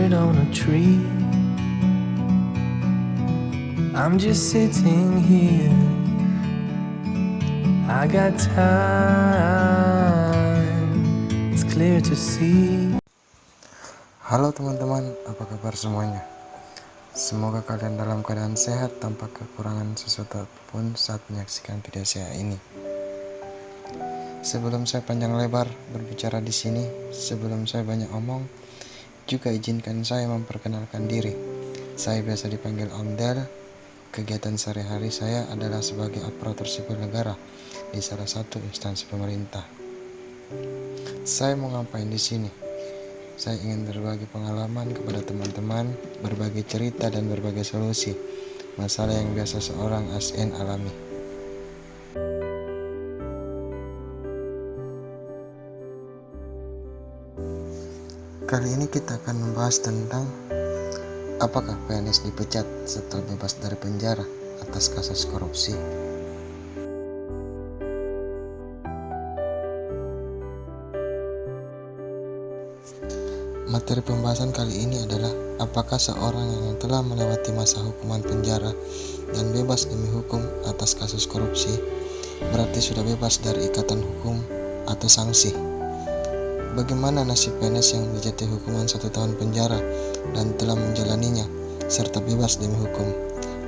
bird on a tree. I'm just sitting here. I got time. It's clear to see. Halo teman-teman, apa kabar semuanya? Semoga kalian dalam keadaan sehat tanpa kekurangan sesuatu pun saat menyaksikan video saya ini. Sebelum saya panjang lebar berbicara di sini, sebelum saya banyak omong, juga izinkan saya memperkenalkan diri. Saya biasa dipanggil Om Del. Kegiatan sehari-hari saya adalah sebagai aparatur sipil negara di salah satu instansi pemerintah. Saya mau ngapain di sini? Saya ingin berbagi pengalaman kepada teman-teman, berbagi cerita dan berbagi solusi masalah yang biasa seorang ASN alami. Kali ini kita akan membahas tentang apakah PNS dipecat setelah bebas dari penjara atas kasus korupsi. Materi pembahasan kali ini adalah apakah seorang yang telah melewati masa hukuman penjara dan bebas demi hukum atas kasus korupsi berarti sudah bebas dari ikatan hukum atau sanksi. Bagaimana nasib PNS yang dijatuhi hukuman 1 tahun penjara dan telah menjalaninya serta bebas demi hukum?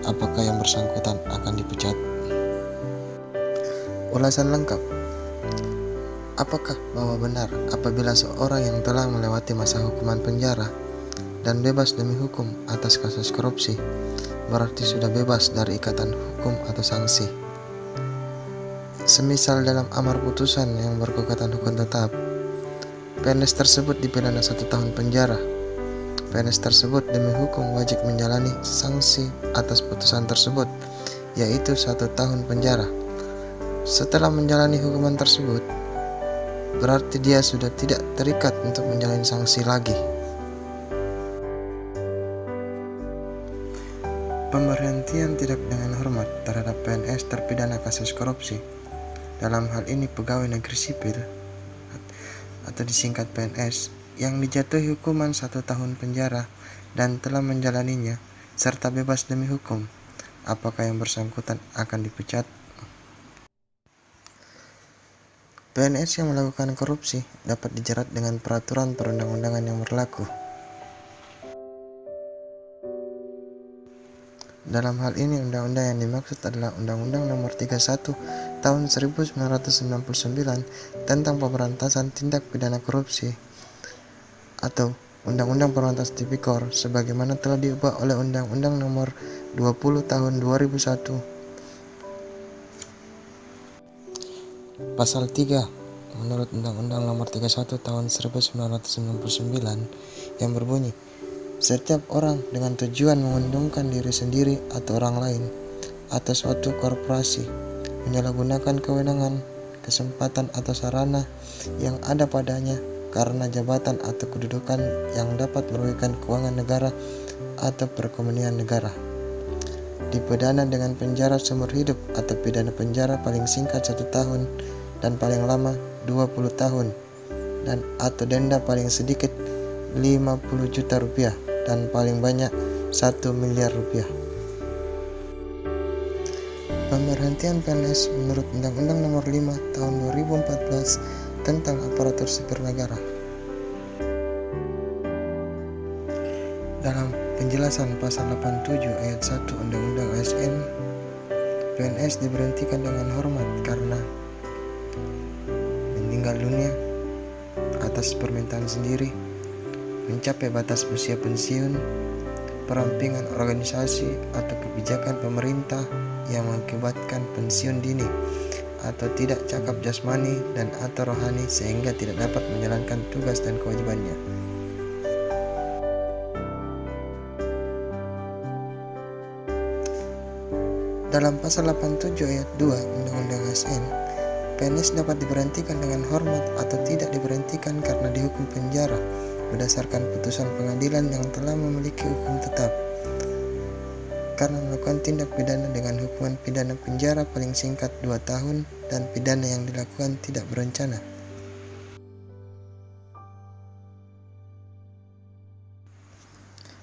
Apakah yang bersangkutan akan dipecat? Ulasan lengkap. Apakah bahwa benar apabila seorang yang telah melewati masa hukuman penjara dan bebas demi hukum atas kasus korupsi berarti sudah bebas dari ikatan hukum atau sanksi? Semisal dalam amar putusan yang berkekuatan hukum tetap, PNS tersebut dipidana 1 tahun penjara. PNS tersebut demi hukum wajib menjalani sanksi atas putusan tersebut, yaitu 1 tahun penjara. Setelah menjalani hukuman tersebut, berarti dia sudah tidak terikat untuk menjalani sanksi lagi. Pemberhentian tidak dengan hormat terhadap PNS terpidana kasus korupsi, dalam hal ini pegawai negeri sipil atau disingkat PNS, yang dijatuhi hukuman 1 tahun penjara dan telah menjalaninya serta bebas demi hukum, apakah yang bersangkutan akan dipecat? PNS yang melakukan korupsi dapat dijerat dengan peraturan perundang-undangan yang berlaku. Dalam hal ini, undang-undang yang dimaksud adalah Undang-Undang Nomor 31 Tahun 1999 tentang Pemberantasan Tindak Pidana Korupsi atau Undang-Undang Pemberantasan Tipikor sebagaimana telah diubah oleh Undang-Undang Nomor 20 Tahun 2001. Pasal 3 menurut Undang-Undang Nomor 31 Tahun 1999 yang berbunyi, setiap orang dengan tujuan menguntungkan diri sendiri atau orang lain atau suatu korporasi menyalahgunakan kewenangan, kesempatan atau sarana yang ada padanya karena jabatan atau kedudukan yang dapat merugikan keuangan negara atau perekonomian negara, dipidana dengan penjara seumur hidup atau pidana penjara paling singkat 1 tahun dan paling lama 20 tahun dan atau denda paling sedikit 50 juta rupiah dan paling banyak 1 miliar rupiah. Pemberhentian PNS menurut Undang-Undang Nomor 5 Tahun 2014 tentang Aparatur Sipil Negara. Dalam penjelasan pasal 87 ayat 1 Undang-Undang ASN, PNS diberhentikan dengan hormat karena meninggal dunia atas permintaan sendiri, mencapai batas usia pensiun, perampingan organisasi atau kebijakan pemerintah yang mengakibatkan pensiun dini, atau tidak cakap jasmani dan atau rohani sehingga tidak dapat menjalankan tugas dan kewajibannya. Dalam pasal 87 ayat 2 Undang-Undang ASN, PNS dapat diberhentikan dengan hormat atau tidak diberhentikan karena dihukum penjara berdasarkan putusan pengadilan yang telah memiliki hukum tetap karena melakukan tindak pidana dengan hukuman pidana penjara paling singkat 2 tahun dan pidana yang dilakukan tidak berencana.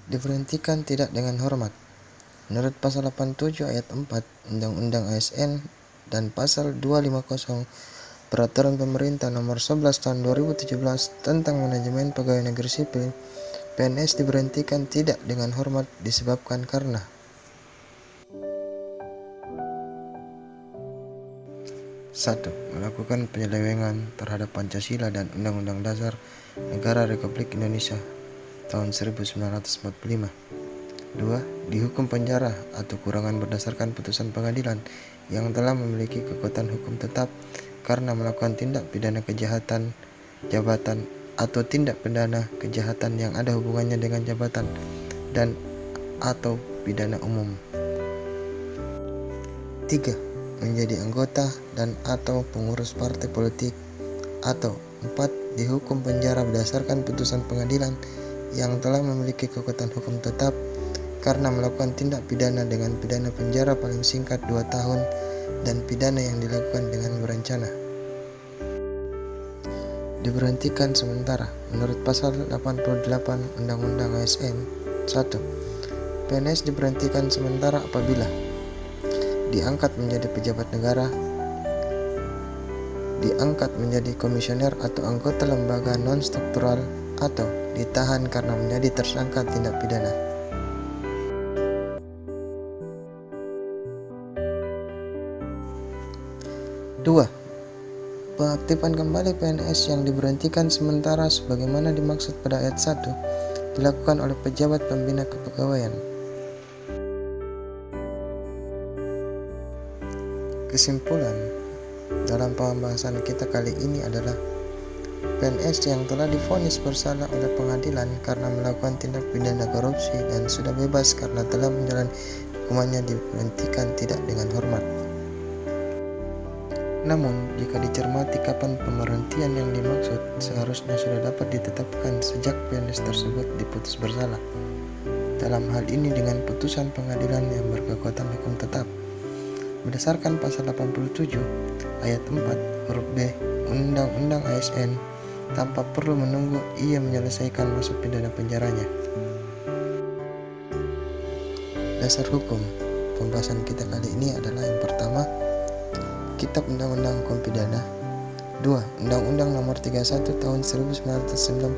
Diberhentikan tidak dengan hormat. Menurut pasal 87 ayat 4 Undang-Undang ASN dan pasal 250 Peraturan Pemerintah Nomor 11 Tahun 2017 tentang Manajemen Pegawai Negeri Sipil, PNS diberhentikan tidak dengan hormat disebabkan karena 1. Melakukan penyelewengan terhadap Pancasila dan Undang-Undang Dasar Negara Republik Indonesia tahun 1945. 2. Dihukum penjara atau kurungan berdasarkan putusan pengadilan yang telah memiliki kekuatan hukum tetap karena melakukan tindak pidana kejahatan jabatan atau tindak pidana kejahatan yang ada hubungannya dengan jabatan dan atau pidana umum. 3. Menjadi anggota dan atau pengurus partai politik. Atau 4. Dihukum penjara berdasarkan putusan pengadilan yang telah memiliki kekuatan hukum tetap karena melakukan tindak pidana dengan pidana penjara paling singkat 2 tahun dan pidana yang dilakukan dengan berencana. Diberhentikan sementara menurut pasal 88 Undang-Undang ASN. 1. PNS diberhentikan sementara apabila diangkat menjadi pejabat negara, diangkat menjadi komisioner atau anggota lembaga non-struktural, atau ditahan karena menjadi tersangka tindak pidana. 2. Pengaktifan kembali PNS yang diberhentikan sementara sebagaimana dimaksud pada ayat 1 dilakukan oleh pejabat pembina kepegawaian. Kesimpulan dalam pembahasan kita kali ini adalah PNS yang telah divonis bersalah oleh pengadilan karena melakukan tindak pidana korupsi dan sudah bebas karena telah menjalani hukumannya diberhentikan tidak dengan hormat. Namun, jika dicermati kapan pemberhentian yang dimaksud, seharusnya sudah dapat ditetapkan sejak PNS tersebut diputus bersalah. Dalam hal ini dengan putusan pengadilan yang berkekuatan hukum tetap. Berdasarkan pasal 87 ayat 4 huruf B Undang-Undang ASN, tanpa perlu menunggu ia menyelesaikan masa pidana penjaranya. Dasar hukum pembahasan kita kali ini adalah yang pertama, Kitab Undang-Undang Hukum Pidana. 2. Undang-Undang Nomor 31 Tahun 1999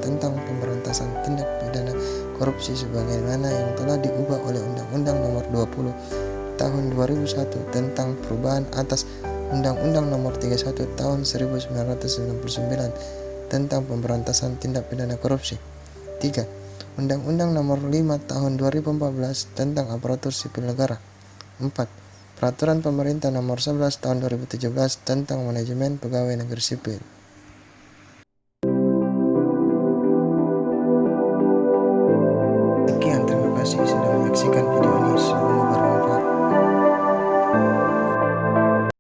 tentang Pemberantasan Tindak Pidana Korupsi sebagaimana yang telah diubah oleh Undang-Undang Nomor 20 Tahun 2001 tentang perubahan atas Undang-Undang Nomor 31 Tahun 1999 tentang Pemberantasan Tindak Pidana Korupsi. 3. Undang-Undang Nomor 5 Tahun 2014 tentang Aparatur Sipil Negara. 4. Peraturan Pemerintah Nomor 11 Tahun 2017 tentang Manajemen Pegawai Negeri Sipil. Sekian, terima kasih sudah menyaksikan video ini.